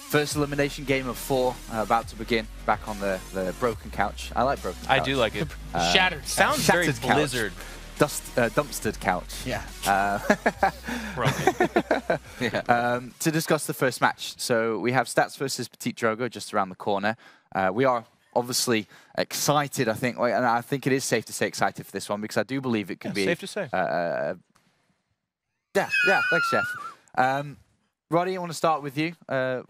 First elimination game of 4 about to begin. Back on the broken couch. I like broken couch. I do like it. Shattered. Sounds very Shattered couch. Blizzard. Dumpstered couch. Yeah. Broken. Yeah. To discuss the first match. So we have Stats versus PtitDrogo just around the corner. We are obviously excited, I think, and I think it is safe to say excited for this one because I do believe it could be safe to say. Yeah, thanks, Jeff. Roddy, I want to start with you.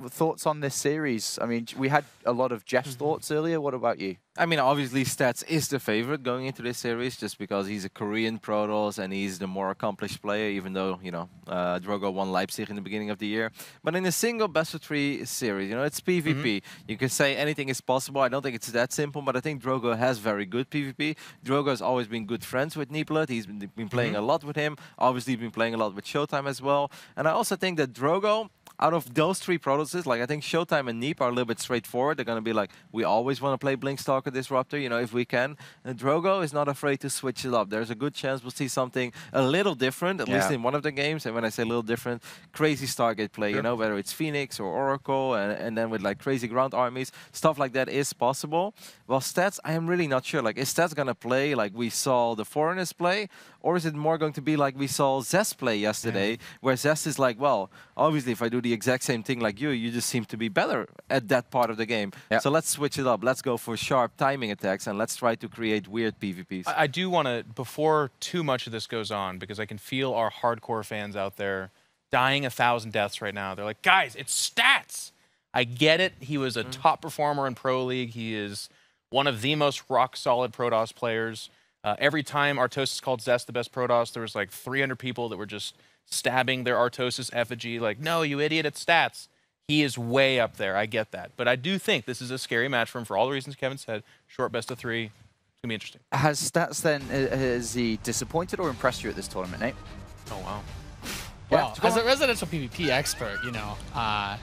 Thoughts on this series? I mean, we had a lot of Jeff's thoughts earlier. What about you? I mean, obviously, Stats is the favorite going into this series just because he's a Korean Protoss and he's the more accomplished player, even though, you know, Drogo won Leipzig in the beginning of the year. But in a single best-of-3 series, you know, it's PvP. You can say anything is possible. I don't think it's that simple, but I think Drogo has very good PvP. Drogo has always been good friends with Niblet. He's been playing a lot with him. Obviously, been playing a lot with Showtime as well. And I also think that Drogo, out of those 3 Protosses, like I think Showtime and Neep are a little bit straightforward. They're going to be like, we always want to play Blinkstalker Disruptor, you know, if we can. And Drogo is not afraid to switch it up. There's a good chance we'll see something a little different, at least in one of the games. And when I say a little different, crazy Stargate play, you know, whether it's Phoenix or Oracle, and then with like crazy ground armies, stuff like that is possible. Well, Stats, I am really not sure. Like, is Stats going to play like we saw the Foreigners play? Or is it more going to be like we saw Zest play yesterday, where Zest is like, well, obviously if I do the exact same thing like you just seem to be better at that part of the game. So let's switch it up. Let's go for sharp timing attacks and let's try to create weird PvPs. I do want to, before too much of this goes on, because I can feel our hardcore fans out there dying 1,000 deaths right now. They're like, guys, it's Stats. I get it. He was a top performer in Pro League. He is one of the most rock-solid Protoss players. Every time Artosis called Zest the best Protoss, there was like 300 people that were just stabbing their Artosis effigy like, no, you idiot, it's Stats. He is way up there. I get that. But I do think this is a scary match for him for all the reasons Kevin said. Short best of 3. It's going to be interesting. Has Stats then, has he disappointed or impressed you at this tournament, Nate? Oh, wow. Well, as a residential PvP expert, you know, I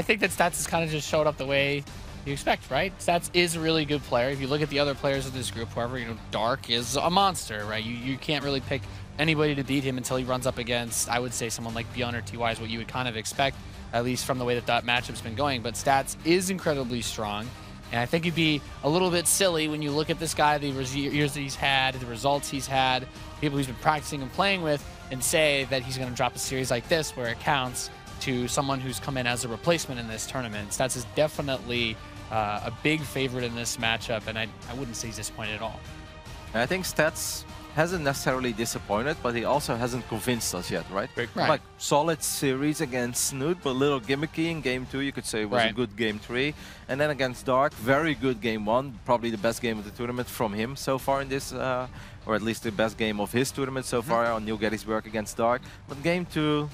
think that Stats has kind of just showed up the way you expect, right? Stats is a really good player. If you look at the other players in this group, however, you know, Dark is a monster, right? You can't really pick anybody to beat him until he runs up against, I would say, someone like Beyond or TY is what you would kind of expect, at least from the way that matchup's been going. But Stats is incredibly strong, and I think it'd be a little bit silly when you look at this guy, the years that he's had, the results he's had, people he's been practicing and playing with, and say that he's going to drop a series like this where it counts to someone who's come in as a replacement in this tournament. Stats is definitely a big favorite in this matchup, and I wouldn't say he's disappointed at all. I think Stats hasn't necessarily disappointed, but he also hasn't convinced us yet, right? Like, solid series against Snoot, but a little gimmicky in game 2. You could say it was a good game 3. And then against Dark, very good game 1. Probably the best game of the tournament from him so far in this, or at least the best game of his tournament so far on New Gettysburg against Dark. But game 2,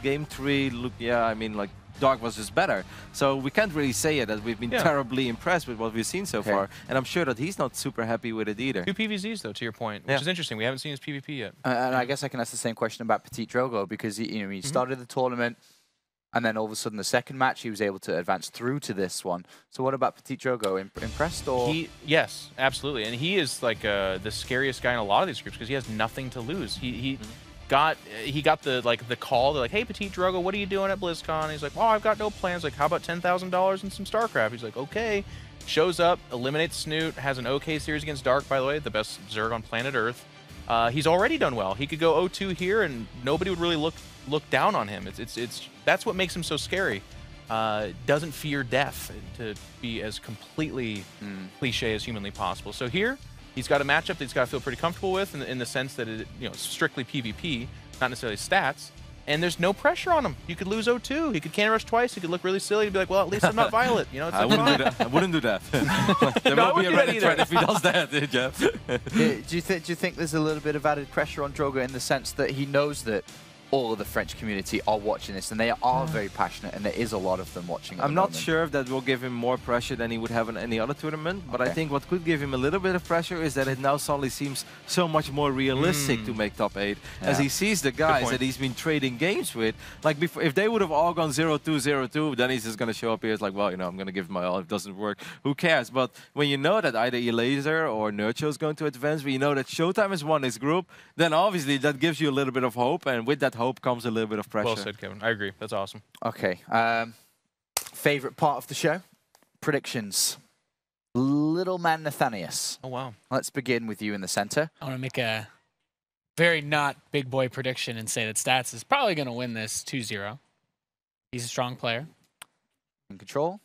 game 3, look, I mean, like, Dark was just better. So we can't really say it that we've been terribly impressed with what we've seen so far. And I'm sure that he's not super happy with it either. 2 PvZs, though, to your point, which is interesting. We haven't seen his PvP yet. And I guess I can ask the same question about PtitDrogo because he started the tournament, and then all of a sudden the second match he was able to advance through to this one. So what about PtitDrogo? Impressed or? Yes, absolutely. And he is like the scariest guy in a lot of these groups because he has nothing to lose. He got the call. They're like, hey, PtitDrogo, what are you doing at BlizzCon? And he's like, oh, I've got no plans. Like, how about $10,000 and some StarCraft? He's like, okay. Shows up, eliminates Snoot, has an okay series against Dark, by the way, the best Zerg on planet Earth. He's already done well. He could go 0-2 here, and nobody would really look down on him. That's what makes him so scary. Doesn't fear death, to be as completely cliche as humanly possible. So here, he's got a matchup that he's got to feel pretty comfortable with in the sense that it's strictly PvP, not necessarily Stats. And there's no pressure on him. You could lose 0-2. He could can rush twice. He could look really silly. He'd be like, well, at least I'm not Violet. You know, it's I wouldn't do that. There will be a Reddit thread if he does that, Jeff. Do you think there's a little bit of added pressure on Drogo in the sense that he knows that all of the French community are watching this, and they are very passionate, and there is a lot of them watching. I'm not sure if that will give him more pressure than he would have in any other tournament, but I think what could give him a little bit of pressure is that it now suddenly seems so much more realistic to make top 8, as he sees the guys that he's been trading games with. Like before, if they would have all gone 0-2, 0-2, then he's just going to show up here. It's like, well, you know, I'm going to give my all. If it doesn't work, who cares? But when you know that either Elaser or Nurcho is going to advance, when you know that Showtime has won this group, then obviously that gives you a little bit of hope, and with that hope comes a little bit of pressure. Well said, Kevin. I agree. That's awesome. Okay. favorite part of the show, predictions. Little man Nathanius. Oh, wow. Let's begin with you in the center. I want to make a very not big boy prediction and say that Stats is probably going to win this 2-0. He's a strong player. In control.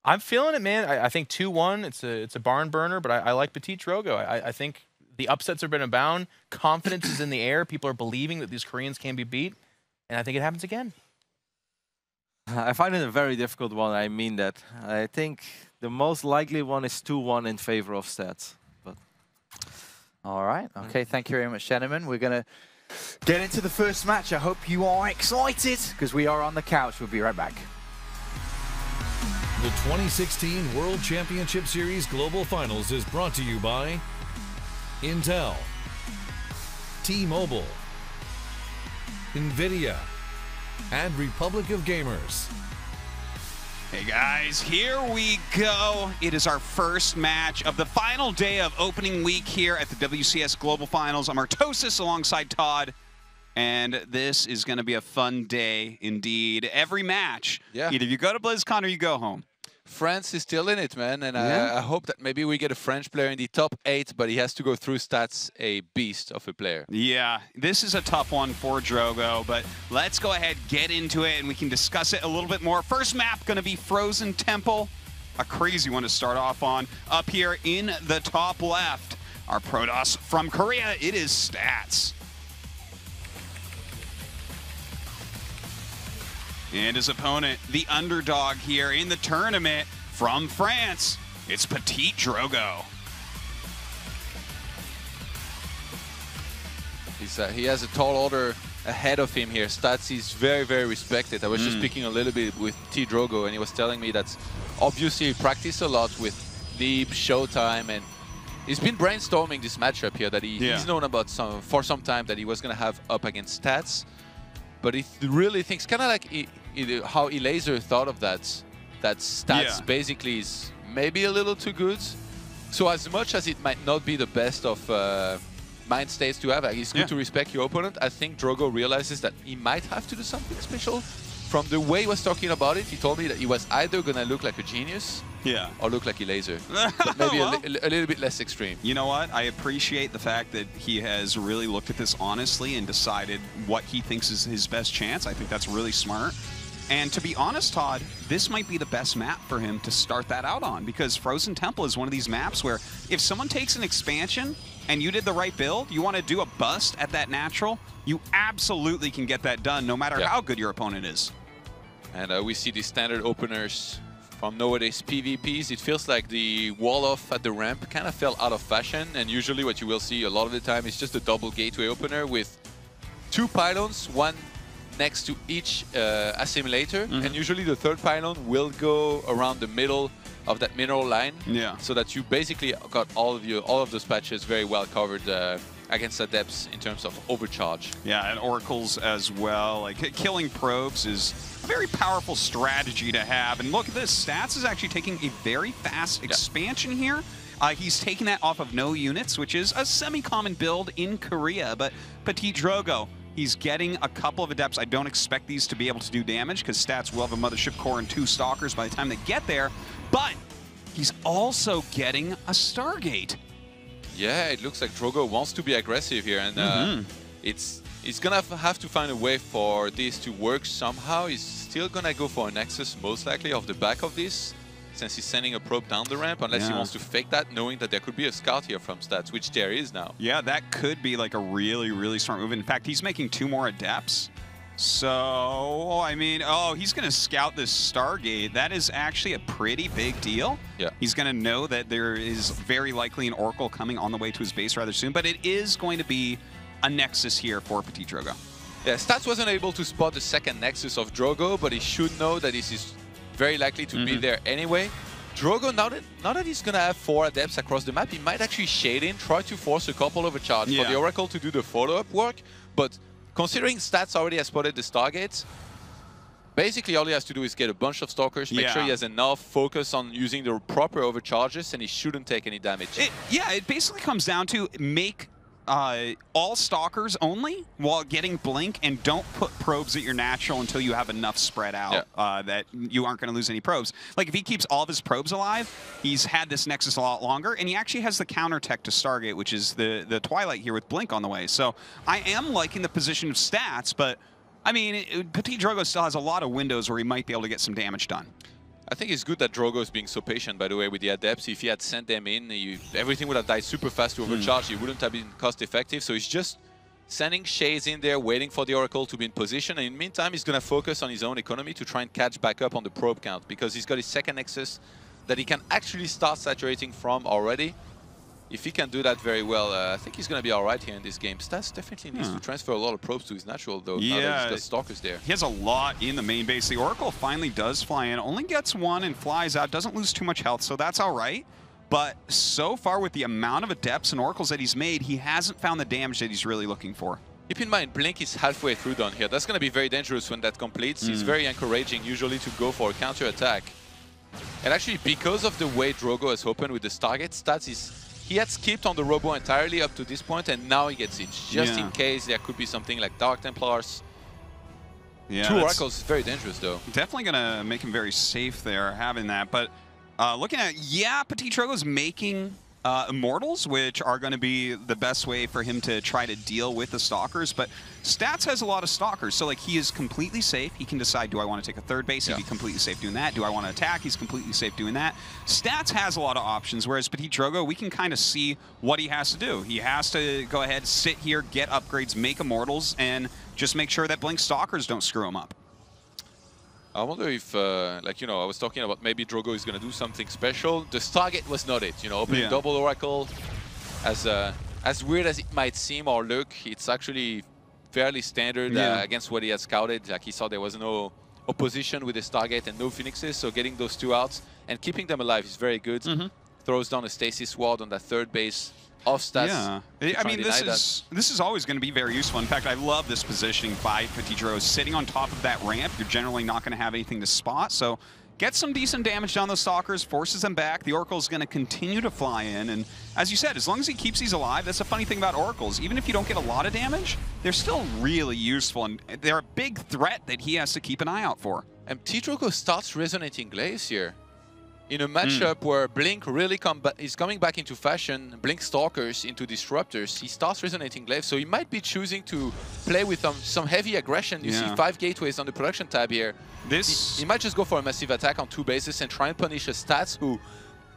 I'm feeling it, man. I think 2-1. It's a barn burner, but I like PtitDrogo. I think the upsets are going to abound. Confidence is in the air. People are believing that these Koreans can be beat, and I think it happens again. I find it a very difficult one. I mean that. I think the most likely one is 2-1 in favor of Stats. But all right. Okay. Thank you very much, gentlemen. We're gonna get into the first match. I hope you are excited because we are on the couch. We'll be right back. The 2016 World Championship Series Global Finals is brought to you by Intel, T-Mobile, NVIDIA, and Republic of Gamers. Hey guys, here we go. It is our first match of the final day of opening week here at the WCS Global Finals. I'm Artosis alongside Todd, and this is going to be a fun day indeed. Every match, either you go to BlizzCon or you go home. France is still in it, man, and Yeah. I hope that maybe we get a French player in the top 8, but he has to go through Stats, a beast of a player. Yeah, this is a tough one for Drogo, but let's go ahead, get into it, and we can discuss it a little bit more. First map going to be Frozen Temple, a crazy one to start off on. Up here in the top left, our Protoss from Korea, it is Stats. And his opponent, the underdog here in the tournament from France, it's PtitDrogo. He has a tall order ahead of him here. Stats is very, very respected. I was just speaking a little bit with PtitDrogo, and he was telling me that obviously he practiced a lot with Deep, Showtime, and he's been brainstorming this matchup here that he's known about for some time that he was going to have up against Stats. But he really thinks, kind of like how Elaser thought of that Stats basically is maybe a little too good. So as much as it might not be the best of mind states to have, it's good to respect your opponent. I think Drogo realizes that he might have to do something special. From the way he was talking about it, he told me that he was either going to look like a genius or look like Elaser. But maybe a little bit less extreme. You know what? I appreciate the fact that he has really looked at this honestly and decided what he thinks is his best chance. I think that's really smart. And to be honest, Todd, this might be the best map for him to start that out on, because Frozen Temple is one of these maps where if someone takes an expansion and you did the right build, you want to do a bust at that natural, you absolutely can get that done no matter how good your opponent is. And we see the standard openers from nowadays PvPs. It feels like the wall-off at the ramp kind of fell out of fashion, and usually what you will see a lot of the time is just a double gateway opener with 2 pylons, one next to each assimilator, and usually the 3rd pylon will go around the middle of that mineral line, so that you basically got all of those patches very well covered against Adepts in terms of overcharge. Yeah, and Oracles as well. Like, killing probes is a very powerful strategy to have. And look at this, Stats is actually taking a very fast expansion here. He's taking that off of no units, which is a semi-common build in Korea. But PtitDrogo, he's getting a couple of Adepts. I don't expect these to be able to do damage because Stats will have a Mothership Core and 2 Stalkers by the time they get there. But he's also getting a Stargate. Yeah, it looks like Drogo wants to be aggressive here, and he's gonna have to find a way for this to work somehow. He's still gonna go for a Nexus, most likely, off the back of this, since he's sending a probe down the ramp, unless he wants to fake that, knowing that there could be a scout here from Stats, which there is now. Yeah, that could be like a really, really smart move. In fact, he's making 2 more Adepts. So, I mean, he's going to scout this Stargate. That is actually a pretty big deal. Yeah. He's going to know that there is very likely an Oracle coming on the way to his base rather soon, but it is going to be a Nexus here for PtitDrogo. Yeah, Stats wasn't able to spot the 2nd Nexus of Drogo, but he should know that this is very likely to be there anyway. Drogo, now that he's going to have 4 Adepts across the map, he might actually shade in, try to force a couple of a charge for the Oracle to do the follow-up work, but considering Stats already has spotted the Stargates, basically all he has to do is get a bunch of Stalkers, make sure he has enough focus on using the proper overcharges, and he shouldn't take any damage. It basically comes down to make all stalkers only while getting blink, and don't put probes at your natural until you have enough spread out that you aren't going to lose any probes. Like if he keeps all of his probes alive, he's had this Nexus a lot longer, and he actually has the counter tech to Stargate, which is the Twilight here with blink on the way. So I am liking the position of stats, but I mean, PtitDrogo still has a lot of windows where he might be able to get some damage done. I think it's good that Drogo is being so patient, by the way, with the Adepts. If he had sent them in, everything would have died super fast to overcharge. It wouldn't have been cost effective. So he's just sending Shades in there, waiting for the Oracle to be in position. And in the meantime, he's going to focus on his own economy to try and catch back up on the probe count, because he's got his second Nexus that he can actually start saturating from already. If he can do that very well, I think he's going to be all right here in this game. Stats definitely needs to transfer a lot of probes to his natural, though. Yeah, now that he's got Stalkers there. He has a lot in the main base. The Oracle finally does fly in, only gets one and flies out, doesn't lose too much health, so that's all right. But so far, with the amount of Adepts and Oracles that he's made, he hasn't found the damage that he's really looking for. Keep in mind, Blink is halfway through down here. That's going to be very dangerous when that completes. It's very encouraging usually to go for a counter-attack. And actually, because of the way Drogo has opened with the Stargate stats, he had skipped on the Robo entirely up to this point, and now he gets it, just in case there could be something like Dark Templars. Yeah, 2 Oracles is very dangerous, though. Definitely going to make him very safe there, having that. But looking at, PtitDrogo is making Immortals, which are going to be the best way for him to try to deal with the Stalkers. But Stats has a lot of Stalkers, so like he is completely safe. He can decide, do I want to take a third base? He'd be completely safe doing that. Do I want to attack? He's completely safe doing that. Stats has a lot of options, whereas PtitDrogo, we can kind of see what he has to do. He has to go ahead, sit here, get upgrades, make Immortals, and just make sure that Blink Stalkers don't screw him up. I wonder if, like, I was talking about maybe Drogo is going to do something special. The Stargate was not it, opening double Oracle. As weird as it might seem or look, it's actually fairly standard against what he had scouted. Like, he saw there was no opposition with the Stargate and no Phoenixes, so getting those 2 outs and keeping them alive is very good. Throws down a Stasis Ward on that third base. Off stats. Yeah, I mean, this is always going to be very useful. In fact, I love this positioning by PtitDrogo. Sitting on top of that ramp, you're generally not going to have anything to spot. So get some decent damage down those Stalkers, forces them back. The Oracle is going to continue to fly in. And as you said, as long as he keeps these alive, that's a funny thing about Oracles. Even if you don't get a lot of damage, they're still really useful. And they're a big threat that he has to keep an eye out for. And PtitDrogo starts resonating Glaives here. In a matchup where Blink really is coming back into fashion, Blink Stalkers into Disruptors, he starts resonating Glaive, so he might be choosing to play with some heavy aggression. You see 5 gateways on the production tab here. He might just go for a massive attack on 2 bases and try and punish a Stats who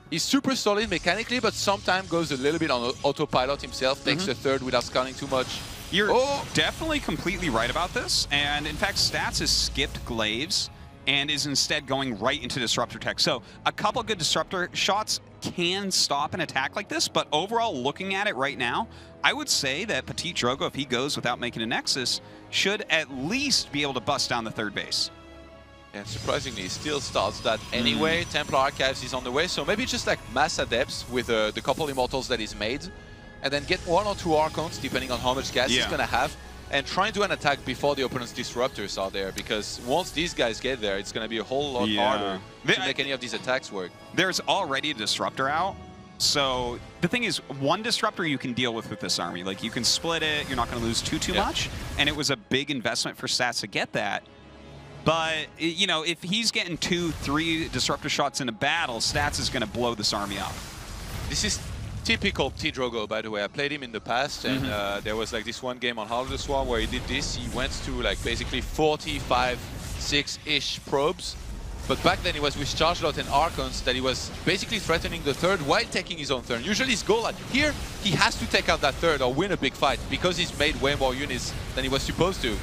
is super solid mechanically, but sometimes goes a little bit on autopilot himself, takes a third without scouting too much. You're definitely completely right about this, and in fact, Stats has skipped Glaives and is instead going right into Disruptor Tech. So a couple good Disruptor shots can stop an attack like this, but overall, looking at it right now, I would say that PtitDrogo, if he goes without making a Nexus, should at least be able to bust down the third base. And surprisingly, he still starts that anyway. Templar Archives is on the way, so maybe just like mass Adepts with the couple Immortals that he's made, and then get 1 or 2 Archons, depending on how much gas he's going to have, and try and do an attack before the opponent's Disruptors are there, because once these guys get there, it's going to be a whole lot harder to make any of these attacks work. There's already a Disruptor out, so the thing is, 1 Disruptor you can deal with this army. Like, you can split it, you're not going to lose too much, and it was a big investment for Stats to get that. But, if he's getting 2, 3 Disruptor shots in a battle, Stats is going to blow this army up. This is typical PtitDrogo, by the way. I played him in the past, and there was like this one game on Heart of the Swarm where he did this. He went to like basically 45, 6-ish probes. But back then he was with Chargelot and Archons that he was basically threatening the third while taking his own turn. Usually his goal here, he has to take out that third or win a big fight because he's made way more units than he was supposed to.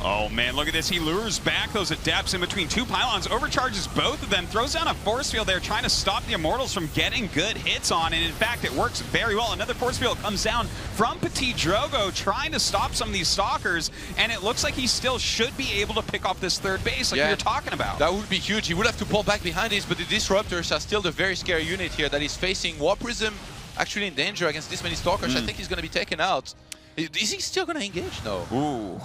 Oh man, look at this. He lures back those Adepts in between 2 pylons, overcharges both of them, throws down a force field there, trying to stop the Immortals from getting good hits on, and in fact, it works very well. Another force field comes down from PtitDrogo, trying to stop some of these Stalkers, and it looks like he still should be able to pick off this third base like we were talking about. That would be huge. He would have to pull back behind this, but the Disruptors are still the very scary unit here that is facing War Prism actually in danger against this many Stalkers. I think he's going to be taken out. Is he still going to engage? No. Ooh.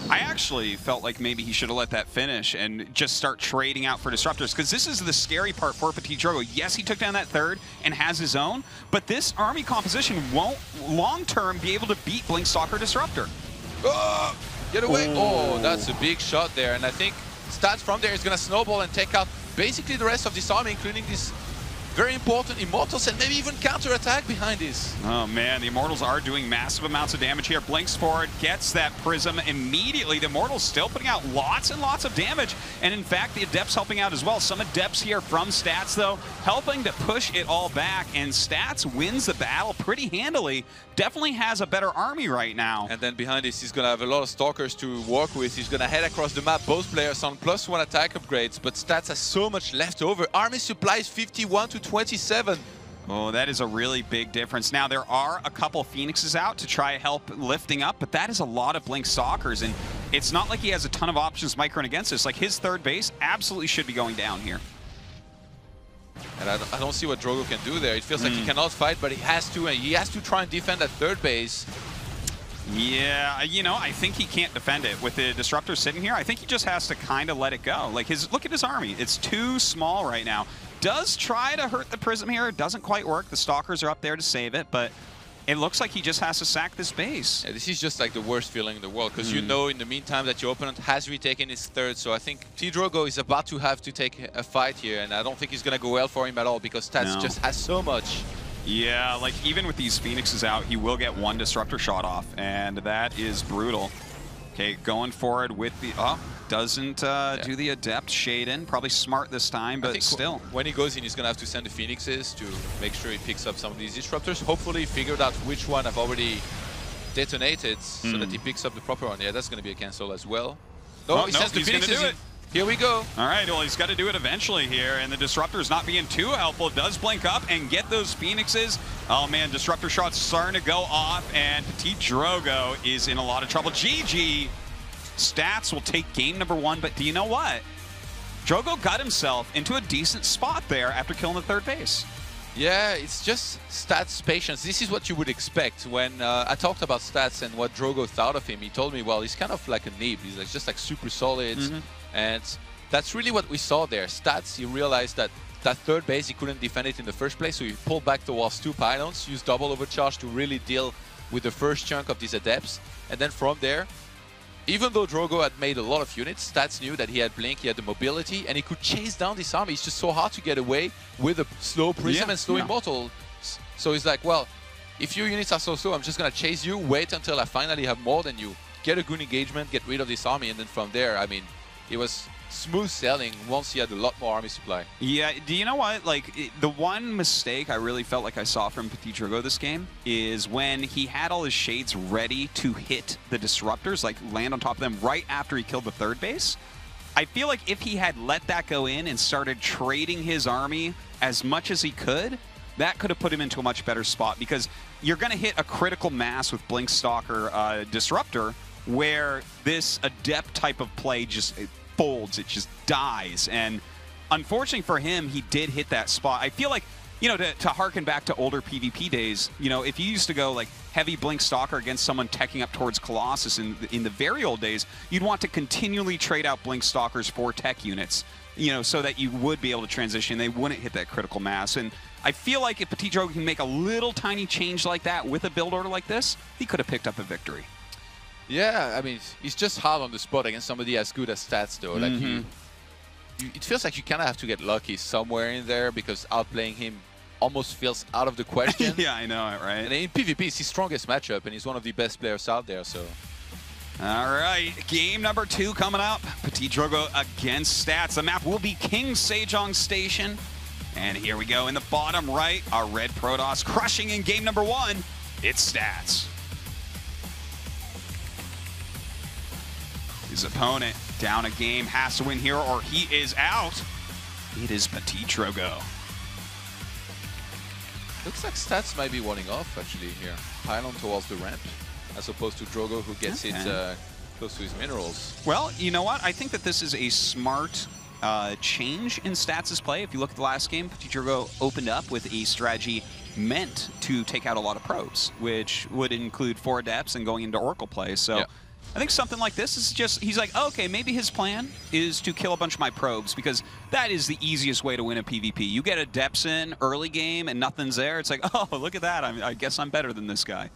I actually felt like maybe he should have let that finish and just start trading out for disruptors, because this is the scary part for PtitDrogo. Yes, he took down that third and has his own, but this army composition won't long-term be able to beat Blinkstalker Disruptor. Oh, get away. Oh, that's a big shot there. And I think Stats from there is going to snowball and take out basically the rest of this army, including these very important Immortals, and maybe even counter-attack behind this. Oh man, the Immortals are doing massive amounts of damage here. Blinks forward, gets that Prism immediately. The Immortals still putting out lots and lots of damage, and in fact the Adepts helping out as well. Some Adepts here from Stats though, helping to push it all back, and Stats wins the battle pretty handily. Definitely has a better army right now. And then behind this, he's going to have a lot of Stalkers to work with. He's going to head across the map, both players on +1 attack upgrades, but Stats has so much left over. Army supplies 51 to 27. Oh, that is a really big difference. Now, there are a couple Phoenixes out to try help lifting up, but that is a lot of Blink Stalkers, and it's not like he has a ton of options microing against this. Like, his third base absolutely should be going down here. And I don't see what Drogo can do there. It feels like he cannot fight, but he has to, and he has to try and defend that third base. Yeah, you know, I think he can't defend it. With the Disruptor sitting here, I think he just has to kind of let it go. Like, look at his army. It's too small right now. Does try to hurt the Prism here. Doesn't quite work. The Stalkers are up there to save it, but it looks like he just has to sack this base. Yeah, this is just like the worst feeling in the world, because you know in the meantime that your opponent has retaken his third, so I think PtitDrogo is about to have to take a fight here, and I don't think it's going to go well for him at all, because Stats just has so much. Yeah, like even with these Phoenixes out, he will get one Disruptor shot off, and that is brutal. Okay, going forward with the... Oh, doesn't do the Adept shade in. Probably smart this time, but still. When he goes in, he's going to have to send the Phoenixes to make sure he picks up some of these Disruptors. Hopefully figured out which one have already detonated so that he picks up the proper one. Yeah, that's going to be a cancel as well. No, he sends the Phoenixes in. Here we go. All right, well, he's got to do it eventually here, and the Disruptor's not being too helpful. Does blink up and get those Phoenixes. Oh, man, Disruptor shots starting to go off, and PtitDrogo is in a lot of trouble. GG. Stats will take game number 1, but do you know what? Drogo got himself into a decent spot there after killing the third base. Yeah, it's just Stats' patience. This is what you would expect. When I talked about Stats and what Drogo thought of him, he told me, well, he's kind of like a Neeb. He's like, just like super solid. And that's really what we saw there. Stats, he realized that that third base, he couldn't defend it in the first place, so he pulled back towards 2 pylons, used double overcharge to really deal with the first chunk of these Adepts. And then from there, even though Drogo had made a lot of units, Stats knew that he had Blink, he had the mobility, and he could chase down this army. It's just so hard to get away with a slow Prism and slow Immortal. So he's like, well, if your units are so slow, I'm just going to chase you, wait until I finally have more than you, get a good engagement, get rid of this army, and then from there, I mean, it was smooth sailing once he had a lot more army supply. Yeah, do you know what? Like, the one mistake I really felt like I saw from PtitDrogo this game is when he had all his shades ready to hit the Disruptors, like land on top of them right after he killed the third base. I feel like if he had let that go in and started trading his army as much as he could, that could have put him into a much better spot, because you're going to hit a critical mass with Blinkstalker Disruptor where this Adept type of play just folds, it just dies. And unfortunately for him, he did hit that spot. I feel like, you know, to harken back to older PvP days, you know, if you used to go like heavy Blinkstalker against someone teching up towards Colossus in the very old days, you'd want to continually trade out Blinkstalkers for tech units, you know, so that you would be able to transition. They wouldn't hit that critical mass. And I feel like if PtitDrogo can make a little tiny change like that with a build order like this, he could have picked up a victory. Yeah, I mean, he's just hard on the spot against somebody as good as Stats, though. Like it feels like you kind of have to get lucky somewhere in there, because outplaying him almost feels out of the question. Yeah, I know it, right? And in PvP, it's his strongest matchup, and he's one of the best players out there, so... All right, game number 2 coming up. PtitDrogo against Stats. The map will be King Sejong Station. And here we go in the bottom right, our red Protoss crushing in game number 1. It's Stats. His opponent down a game, has to win here or he is out. It is PtitDrogo. Looks like Stats might be wanting off actually here. Pylon towards the ramp, as opposed to Drogo, who gets it close to his minerals. Well, you know what? I think that this is a smart change in Stats' play. If you look at the last game, PtitDrogo opened up with a strategy meant to take out a lot of probes, which would include 4 Adepts and going into Oracle play. So I think something like this is just, he's like, okay, maybe his plan is to kill a bunch of my probes because that is the easiest way to win a PvP. You get Adepts in early game and nothing's there. It's like, oh, look at that. I guess I'm better than this guy.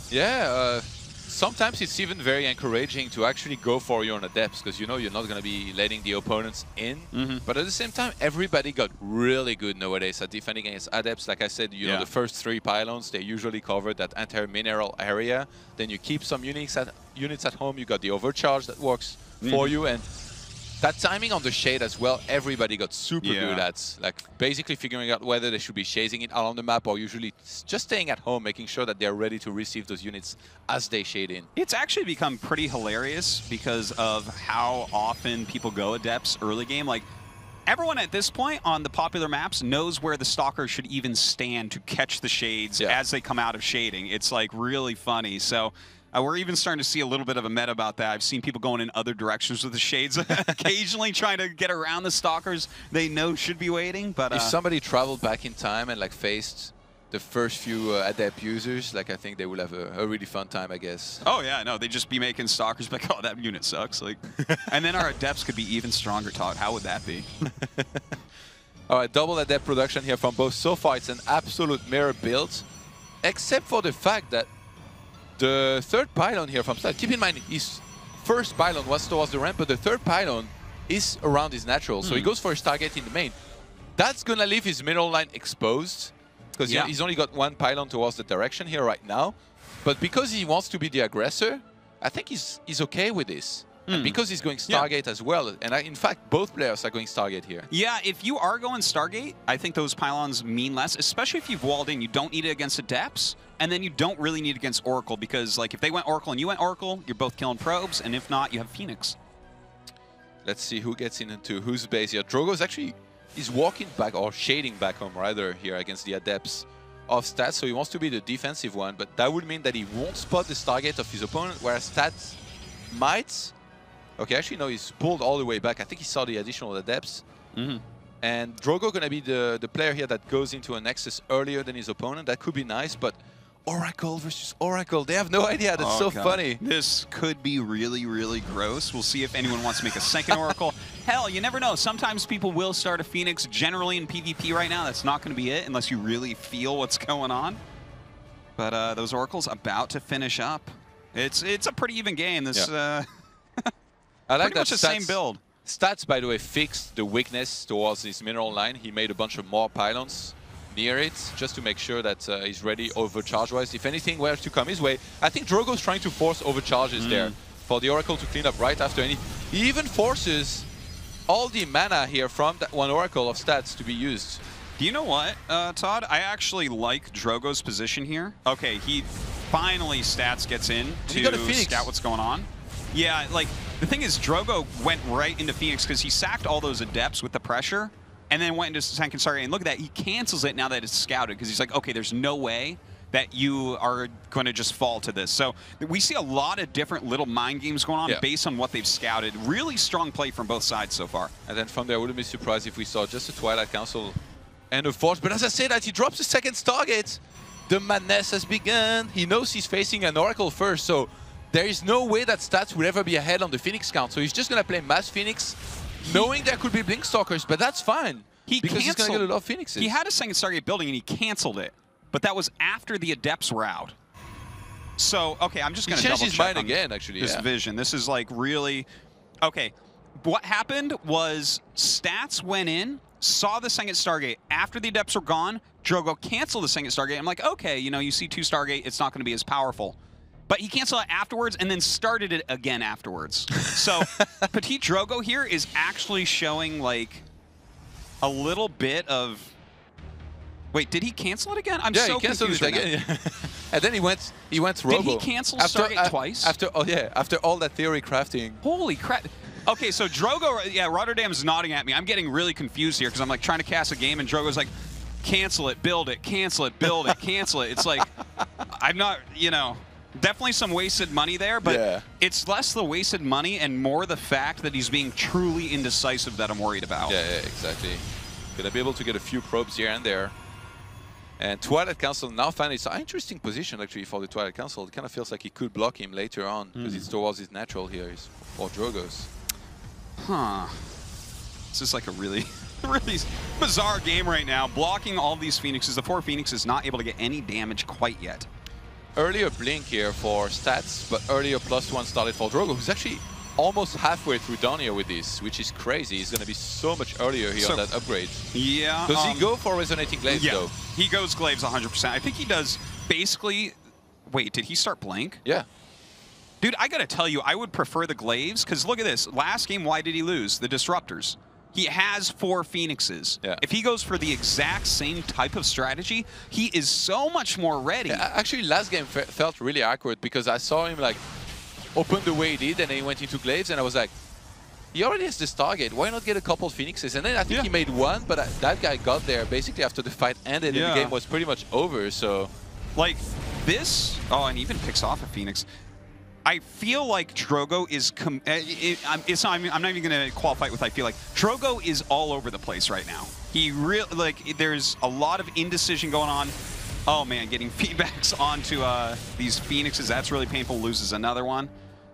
Yeah, sometimes it's even very encouraging to actually go for your own Adepts because you know you're not going to be letting the opponents in. But at the same time, everybody got really good nowadays at defending against Adepts. Like I said, you know, the first 3 pylons, they usually cover that entire mineral area. Then you keep some units at home. You got the overcharge that works for you. And that timing on the shade as well, everybody got super good at, like basically figuring out whether they should be shading it out on the map or usually just staying at home, making sure that they're ready to receive those units as they shade in. It's actually become pretty hilarious because of how often people go Adepts early game. Like, everyone at this point on the popular maps knows where the Stalkers should even stand to catch the shades as they come out of shading. It's like really funny. So we're even starting to see a little bit of a meta about that. I've seen people going in other directions with the shades, occasionally trying to get around the Stalkers they know should be waiting. But if somebody traveled back in time and like faced the first few Adept users, like I think they would have a really fun time, I guess. Oh yeah, no, they'd just be making Stalkers like, oh, that unit sucks. Like, and then our Adepts could be even stronger, Todd. How would that be? All right, double Adept production here from both. So far, it's an absolute mirror build, except for the fact that the third pylon here from Stat, keep in mind, his first pylon was towards the ramp, but the third pylon is around his natural. So he goes for his target in the main. That's going to leave his middle line exposed, because he's only got 1 pylon towards the direction here right now. But because he wants to be the aggressor, I think he's okay with this. And because he's going Stargate as well, and in fact, both players are going Stargate here. Yeah, if you are going Stargate, I think those pylons mean less, especially if you've walled in. You don't need it against Adepts, and then you don't really need it against Oracle, because like if they went Oracle and you went Oracle, you're both killing probes, and if not, you have Phoenix. Let's see who gets into whose base here. Drogo's actually, he's walking back, or shading back home rather, here against the Adepts of Stats, so he wants to be the defensive one, but that would mean that he won't spot the Stargate of his opponent, whereas Stats might. Okay, actually, no, he's pulled all the way back. I think he saw the additional Adepts. And Drogo going to be the player here that goes into a Nexus earlier than his opponent. That could be nice, but Oracle versus Oracle, they have no idea. That's so funny. This could be really, really gross. We'll see if anyone wants to make a second Oracle. Hell, you never know. Sometimes people will start a Phoenix. Generally in PvP right now, that's not going to be it unless you really feel what's going on. But those Oracles about to finish up. It's a pretty even game. This I like pretty much the same build. Stats, by the way, fixed the weakness towards his mineral line. He made a bunch of more pylons near it, just to make sure that he's ready overcharge-wise. If anything were to come his way, I think Drogo's trying to force overcharges there for the Oracle to clean up right after. And he even forces all the mana here from that 1 Oracle of Stats to be used. Do you know what, Todd? I actually like Drogo's position here. Okay, he finally Stats gets in to scout what's going on. Yeah, like, the thing is, Drogo went right into Phoenix because he sacked all those Adepts with the pressure and then went into second Stargate. And look at that, he cancels it now that it's scouted because he's like, okay, there's no way that you are going to just fall to this. So we see a lot of different little mind games going on based on what they've scouted. Really strong play from both sides so far. And then from there, I wouldn't be surprised if we saw just a Twilight Council and a Force. But as I say that, he drops the second Stargate. The madness has begun. He knows he's facing an Oracle first, so there is no way that Stats will ever be ahead on the Phoenix count. So he's just going to play Mass Phoenix, knowing there could be Blink Stalkers, but that's fine. Because he's going to get a lot of Phoenixes. He had a second Stargate building and he canceled it, but that was after the Adepts were out. So, okay, I'm just going to double check his mind again, actually. This vision. This is like really... Okay, what happened was Stats went in, saw the second Stargate. After the Adepts were gone, Drogo canceled the second Stargate. I'm like, okay, you know, you see 2 Stargate, it's not going to be as powerful. But he canceled it afterwards and then started it again afterwards. So PtitDrogo here is actually showing like a little bit of... Wait, did he cancel it again? I'm so confused right now. And then he went Robo. Did he cancel Stargate twice? After all that theory crafting. Holy crap. Okay, so Drogo, yeah, Rotterdam's nodding at me. I'm getting really confused here because I'm like trying to cast a game and Drogo's like, cancel it, build it, cancel it, build it, cancel it. It's like, I'm not, you know... Definitely some wasted money there, but it's less the wasted money and more the fact that he's being truly indecisive that I'm worried about. Yeah, exactly. Gonna be able to get a few probes here and there. And Twilight Council now finally, it's an interesting position actually for the Twilight Council. It kind of feels like he could block him later on because it's towards his natural here for Drogos. Huh. This is like a really, really bizarre game right now. Blocking all these Phoenixes. The 4 Phoenixes not able to get any damage quite yet. Earlier blink here for stats, but earlier +1 started for Drogo, who's actually almost halfway through down here with this, which is crazy. He's going to be so much earlier here on that upgrade. Yeah. Does he go for Resonating Glaives, though? He goes Glaives 100%. I think he does basically... Wait, did he start Blank? Yeah. Dude, I got to tell you, I would prefer the Glaives, because look at this. Last game, why did he lose? The Disruptors. He has 4 Phoenixes. Yeah. If he goes for the exact same type of strategy, he is so much more ready. Yeah, actually, last game felt really awkward because I saw him like open the way he did and then he went into Glaives and I was like, he already has this target. Why not get a couple Phoenixes? And then I think he made 1, but that guy got there basically after the fight ended and the game was pretty much over, so... Like, this... Oh, and he even picks off a Phoenix. I feel like Drogo is... I'm not even going to qualify it with I feel like. Drogo is all over the place right now. He really... Like, there's a lot of indecision going on. Oh, man, getting feedbacks onto these Phoenixes, that's really painful. Loses another one.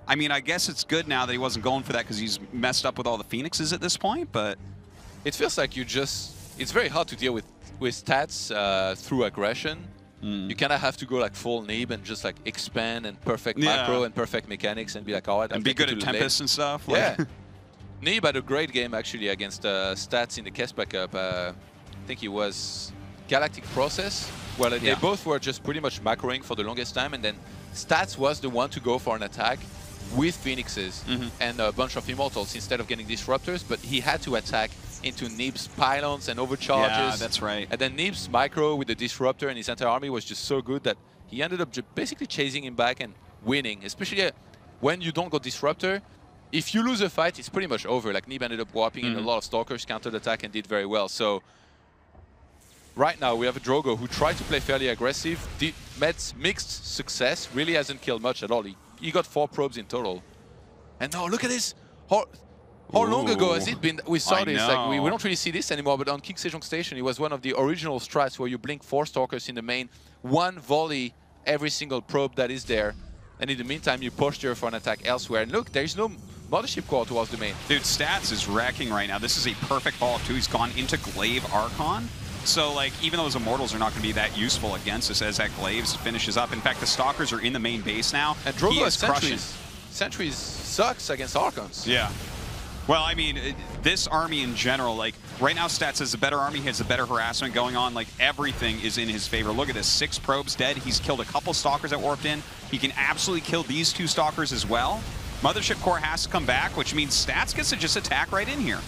I mean, I guess it's good now that he wasn't going for that because he's messed up with all the Phoenixes at this point, but... It feels like you just... It's very hard to deal with stats through aggression. You kind of have to go like full Nib and just like expand and perfect macro and perfect mechanics and be like, all right, and be good at Tempest and stuff. Yeah. Nib had a great game actually against Stats in the Kespa Cup. I think it was Galactic Process. Well, they both were just pretty much macroing for the longest time, and then Stats was the one to go for an attack with Phoenixes and a bunch of Immortals instead of getting Disruptors, but he had to attack into Nib's pylons and overcharges. Yeah, that's right. And then Nib's micro with the Disruptor and his entire army was just so good that he ended up basically chasing him back and winning, especially when you don't go Disruptor. If you lose a fight, it's pretty much over. Like Nib ended up warping in a lot of Stalkers, countered attack, and did very well. So right now we have a Drogo who tried to play fairly aggressive, met mixed success, really hasn't killed much at all. He got 4 probes in total. And now look at this. How long ago has it been? We saw this. Like we don't really see this anymore, but on Kick Sejong Station, it was one of the original strats where you blink 4 Stalkers in the main, 1 volley every single probe that is there. And in the meantime, you posture for an attack elsewhere. And look, there's no Mothership Core towards the main. Dude, Stats is wrecking right now. This is a perfect ball too. He's gone into Glaive Archon. So, like, even though those Immortals are not going to be that useful against us as that Glaives finishes up. In fact, the Stalkers are in the main base now. And Drogo has Sentries. Sentries sucks against Archons. Yeah. Well, I mean, this army in general, like, right now Stats has a better army, he has a better harassment going on, like, everything is in his favor. Look at this, 6 probes dead, he's killed a couple Stalkers that warped in, he can absolutely kill these 2 Stalkers as well. Mothership Core has to come back, which means Stats gets to just attack right in here.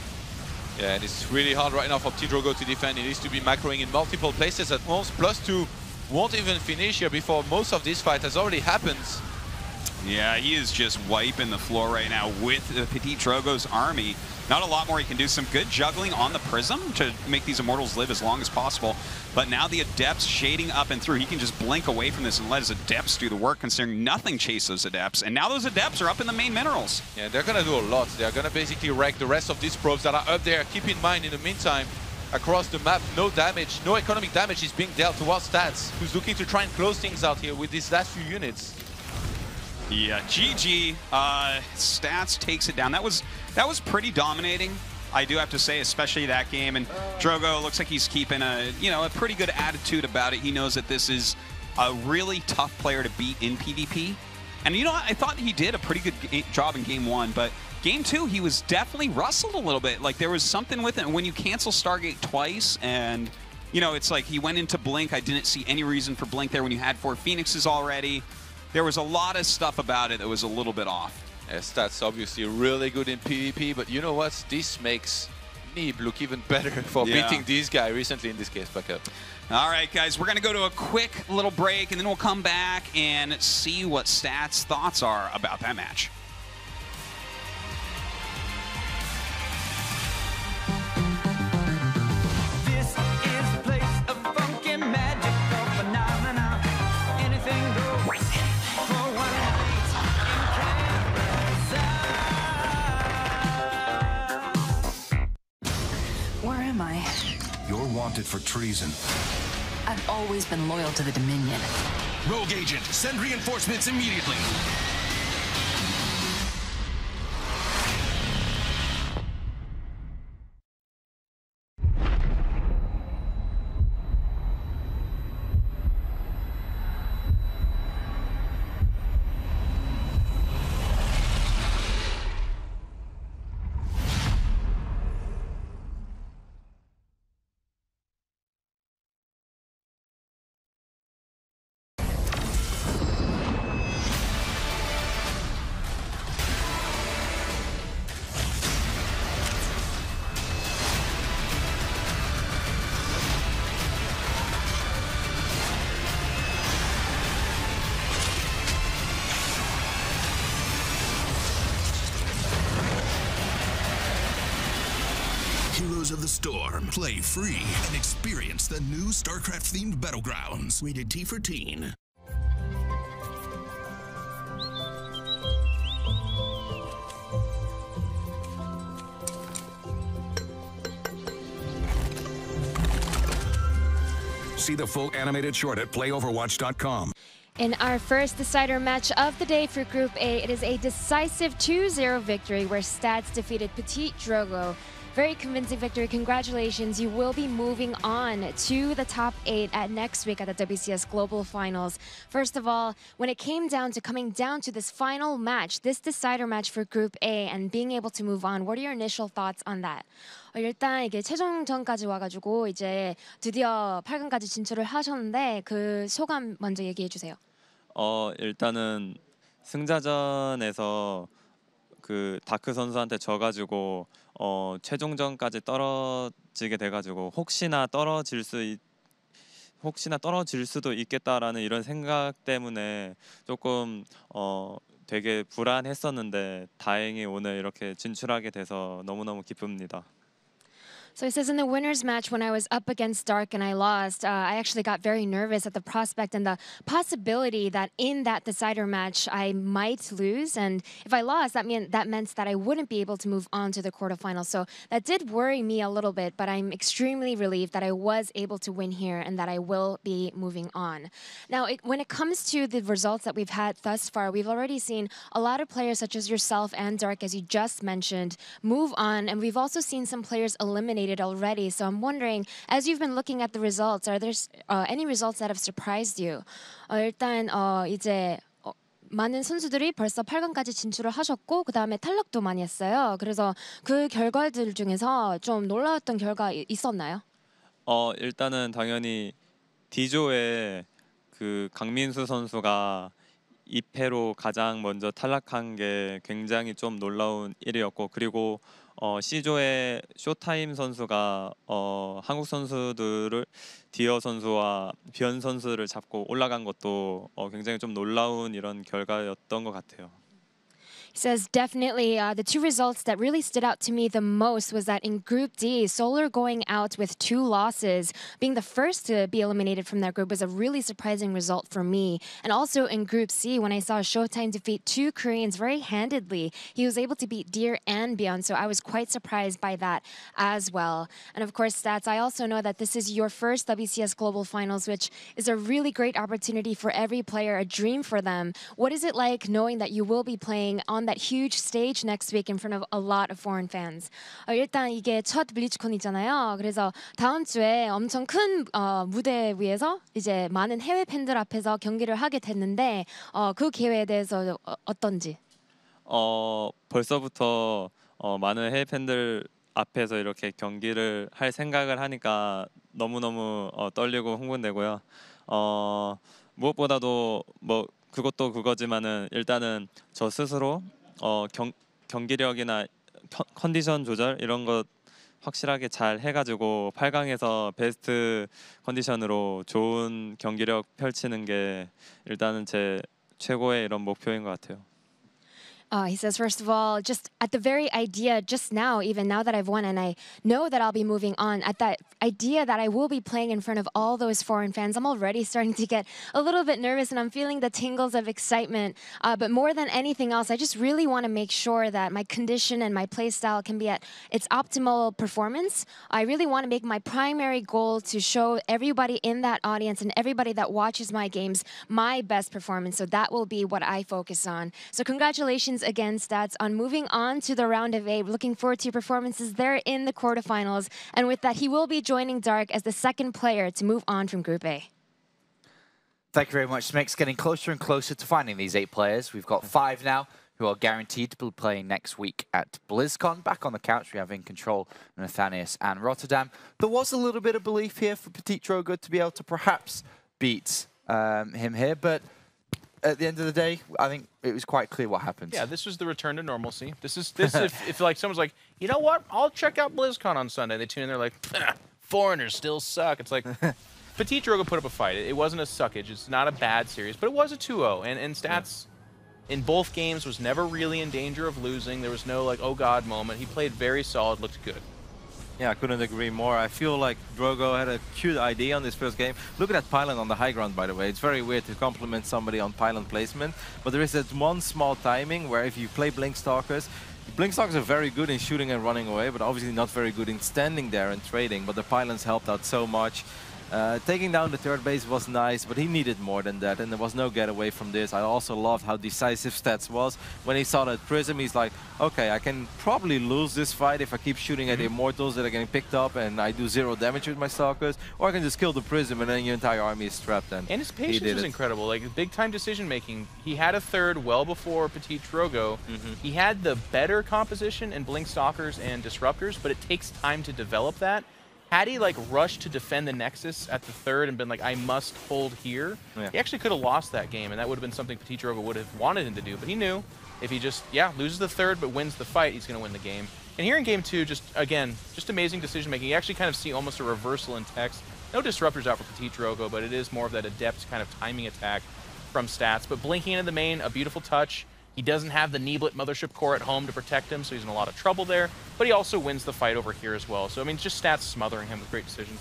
Yeah, and it's really hard right now for PtitDrogo to defend. He needs to be macroing in multiple places at once. +2 won't even finish here before most of this fight has already happened. Yeah, he is just wiping the floor right now with PtitDrogo's army. Not a lot more he can do. Some good juggling on the Prism to make these Immortals live as long as possible. But now the Adepts shading up and through. He can just blink away from this and let his Adepts do the work, considering nothing chase those Adepts. And now those Adepts are up in the main minerals. Yeah, they're going to do a lot. They're going to basically wreck the rest of these probes that are up there. Keep in mind, in the meantime, across the map, no damage, no economic damage is being dealt towards Stats, who's looking to try and close things out here with these last few units. Yeah, GG. Stats takes it down. That was pretty dominating, I do have to say, especially that game. And Drogo looks like he's keeping a pretty good attitude about it. He knows that this is a really tough player to beat in PvP. And you know what? I thought he did a pretty good job in game 1, but game 2 he was definitely rustled a little bit. Like there was something with it. And when you cancel Stargate twice, and it's like he went into Blink. I didn't see any reason for Blink there when you had 4 Phoenixes already. There was a lot of stuff about it that was a little bit off. Yeah, Stats obviously really good in PvP, but you know what? This makes Nib look even better for beating this guy recently in this case back up. All right, guys, we're going to go to a quick little break, and then we'll come back and see what Stats' thoughts are about that match. You're wanted for treason. I've always been loyal to the Dominion. Rogue Agent, send reinforcements immediately. Heroes of the Storm. Play free and experience the new StarCraft-themed battlegrounds. Rated T for Teen. See the full animated short at playoverwatch.com. In our first decider match of the day for Group A, it is a decisive 2-0 victory where Stats defeated PtitDrogo. Very convincing victory. Congratulations. You will be moving on to the top 8 at next week at the WCS Global Finals. First of all, when it came down to coming down to this final match, this decider match for Group A and being able to move on, what are your initial thoughts on that? 일단 이게 최종전까지 와가지고 이제 드디어 8강까지 진출을 하셨는데 그 소감 먼저 얘기해 주세요. 일단은 승자전에서 그 다크 선수한테 져가지고 최종전까지 떨어지게 돼가지고 혹시나 떨어질 수도 있겠다라는 이런 생각 때문에 조금 되게 불안했었는데 다행히 오늘 이렇게 진출하게 돼서 너무너무 기쁩니다. So it says in the winner's match, when I was up against Dark and I lost, I actually got very nervous at the prospect and the possibility that in that decider match I might lose. And if I lost, that meant that I wouldn't be able to move on to the quarterfinals. So that did worry me a little bit, but I'm extremely relieved that I was able to win here and that I will be moving on. Now, when it comes to the results that we've had thus far, we've already seen a lot of players such as yourself and Dark, as you just mentioned, move on. And we've also seen some players eliminated already. So I'm wondering, as you've been looking at the results, are there any results that have surprised you? 일단 이제 많은 선수들이 벌써 8강까지 진출을 하셨고 그 다음에 탈락도 많이 했어요. 그래서 그 결과들 중에서 좀 놀라웠던 결과 있었나요? 일단은 당연히 D조에 그 강민수 선수가 2패로 가장 먼저 탈락한 게 굉장히 좀 놀라운 일이었고, 그리고 C조의 쇼타임 선수가 한국 선수들을 디어 선수와 변 선수를 잡고 올라간 것도 굉장히 좀 놀라운 이런 결과였던 것 같아요. He says definitely the two results that really stood out to me the most was that in Group D, Solar going out with 2 losses, being the first to be eliminated from that group was a really surprising result for me. And also in Group C, when I saw Showtime defeat 2 Koreans very handedly, he was able to beat Deer and Beyond, so I was quite surprised by that as well. And of course, Stats, I also know that this is your first WCS Global Finals, which is a really great opportunity for every player, a dream for them. What is it like knowing that you will be playing on that huge stage next week in front of a lot of foreign fans? 일단 이게 첫 블리츠콘이잖아요. 그래서 다음 주에 엄청 큰 무대 위에서 이제 많은 해외 팬들 앞에서 경기를 하게 됐는데 그 기회에 대해서 어떤지? 벌써부터 많은 해외 팬들 앞에서 이렇게 경기를 할 생각을 하니까 너무너무 떨리고 흥분되고요. 무엇보다도 뭐 그것도 그거지만은 일단은 저 스스로 경기력이나 컨디션 조절 이런 것 확실하게 잘 해가지고 8강에서 베스트 컨디션으로 좋은 경기력 펼치는 게 일단은 제 최고의 이런 목표인 것 같아요. He says, first of all, just at the very idea, just now, even now that I've won and I know that I'll be moving on, at that idea that I will be playing in front of all those foreign fans, I'm already starting to get a little bit nervous and I'm feeling the tingles of excitement. But more than anything else, I just really want to make sure that my condition and my play style can be at its optimal performance. I really want to make my primary goal to show everybody in that audience and everybody that watches my games my best performance. So that will be what I focus on. So congratulations again, Stats, on moving on to the round of 8. Looking forward to your performances there in the quarterfinals. And with that, he will be joining Dark as the second player to move on from Group A. Thank you very much, Smix. Getting closer and closer to finding these 8 players. We've got 5 now who are guaranteed to be playing next week at BlizzCon. Back on the couch, we have In Control, Nathanius, and Rotterdam. There was a little bit of belief here for PtitDrogo to be able to perhaps beat him here, but at the end of the day, I think it was quite clear what happened. Yeah, this was the return to normalcy. This if like someone's like, you know what, I'll check out BlizzCon on Sunday. They tune in, they're like, foreigners still suck. It's like, PtitDrogo put up a fight. It wasn't a suckage. It's not a bad series, but it was a 2-0. And Stats in both games was never really in danger of losing. There was no like, oh God moment. He played very solid, looked good. Yeah, I couldn't agree more. I feel like Drogo had a cute idea on this first game. Look at that pylon on the high ground, by the way. It's very weird to compliment somebody on pylon placement, but there is that one small timing where if you play Blinkstalkers are very good in shooting and running away, but obviously not very good in standing there and trading, but the pylons helped out so much. Taking down the third base was nice, but he needed more than that, and there was no getaway from this. I also loved how decisive Stats was. When he saw that Prism, he's like, okay, I can probably lose this fight if I keep shooting at Immortals that are getting picked up and I do 0 damage with my Stalkers, or I can just kill the Prism and then your entire army is trapped. And his patience was incredible. Like, big-time decision-making. He had a third well before PtitDrogo. He had the better composition in Blinkstalkers and Disruptors, but it takes time to develop that. Had he like rushed to defend the Nexus at the third and been like, I must hold here, he actually could have lost that game, and that would have been something PtitDrogo would have wanted him to do. But he knew if he just, loses the third but wins the fight, he's going to win the game. And here in game 2, just amazing decision making. You actually kind of see almost a reversal in text. No Disruptors out for PtitDrogo, but it is more of that adept kind of timing attack from Stats. But blinking into the main, a beautiful touch. He doesn't have the Neeblit Mothership Core at home to protect him, so he's in a lot of trouble there. But he also wins the fight over here as well. So, I mean, just Stats smothering him with great decisions.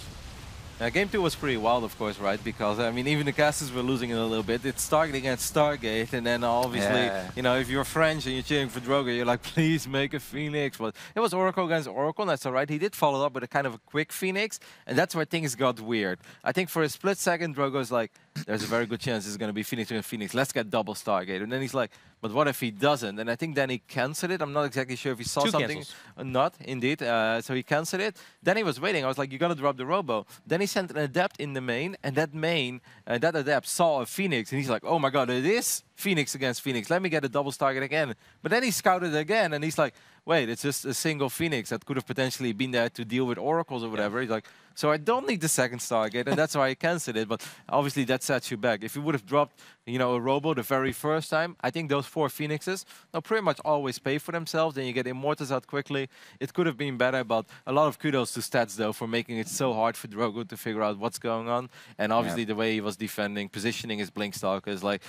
Game 2 was pretty wild, of course, right? Because, I mean, even the casters were losing it a little bit. It's Stargate against Stargate, and then obviously, you know, if you're French and you're cheering for Drogo, you're like, please make a Phoenix. But it was Oracle against Oracle, and that's all right. He did follow up with a kind of a quick Phoenix, and that's where things got weird. I think for a split second, Drogo's like, there's a very good chance it's going to be Phoenix against Phoenix. Let's get double Stargate. And then he's like, but what if he doesn't? And I think then he cancelled it. I'm not exactly sure if he saw something or not, indeed. So he cancelled it. Then he was waiting. I was like, you got to drop the Robo. Then he sent an Adept in the main, and that that Adept saw a Phoenix, and he's like, oh my god, it is Phoenix against Phoenix. Let me get a double Stargate again. But then he scouted again, and he's like, wait, it's just a single Phoenix that could have potentially been there to deal with Oracles or whatever. He's like, so I don't need the second Stargate, and that's why I cancelled it. But obviously that sets you back. If you would have dropped, you know, a Robo the very first time, I think those 4 Phoenixes, they'll pretty much always pay for themselves. Then you get Immortals out quickly. It could have been better, but a lot of kudos to Stats, though, for making it so hard for Drogo to figure out what's going on. And obviously the way he was defending, positioning his Blinkstalkers, like,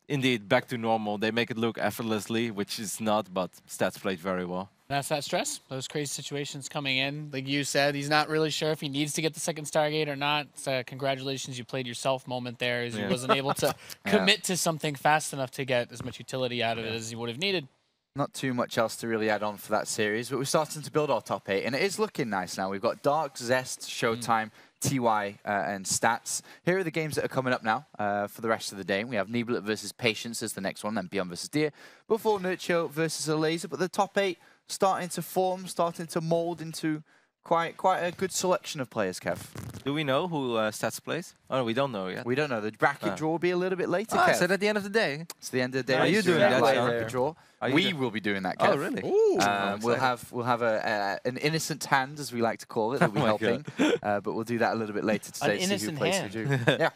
indeed, back to normal. They make it look effortlessly, which is not, but Stats played very well. That's that stress, those crazy situations coming in. Like you said, he's not really sure if he needs to get the second Stargate or not. So congratulations, you played yourself moment there, as he wasn't able to commit to something fast enough to get as much utility out of it as he would have needed. Not too much else to really add on for that series, but we're starting to build our top 8, and it is looking nice now. We've got Dark, Zest, Showtime, TY, and Stats. Here are the games that are coming up now for the rest of the day. We have Neeblit versus Patience as the next one, then Beyond versus Deer, before Nurture versus a Laser. But the top 8 starting to form, starting to mold into quite a good selection of players, Kev. Do we know who Stats plays? Oh, no, we don't know yet. We don't know. The bracket draw will be a little bit later, Kev. Kev. So at the end of the day? It's the end of the day. Are you doing that? Bracket draw. We will be doing that, Kev. Oh, really? We'll have an innocent hand, as we like to call it, that we'll be helping. But we'll do that a little bit later today to see who plays who. Yeah.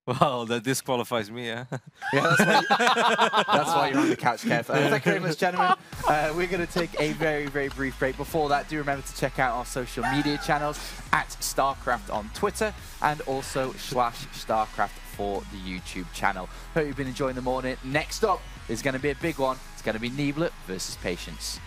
Well, that disqualifies me, yeah. Yeah, that's why you're on the couch, Kev. Thank you very much, gentlemen. We're going to take a very, very brief break. Before that, do remember to check out our social media channels at StarCraft on Twitter and also /StarCraft for the YouTube channel. Hope you've been enjoying the morning. Next up is going to be a big one. It's going to be Niebler versus Patience.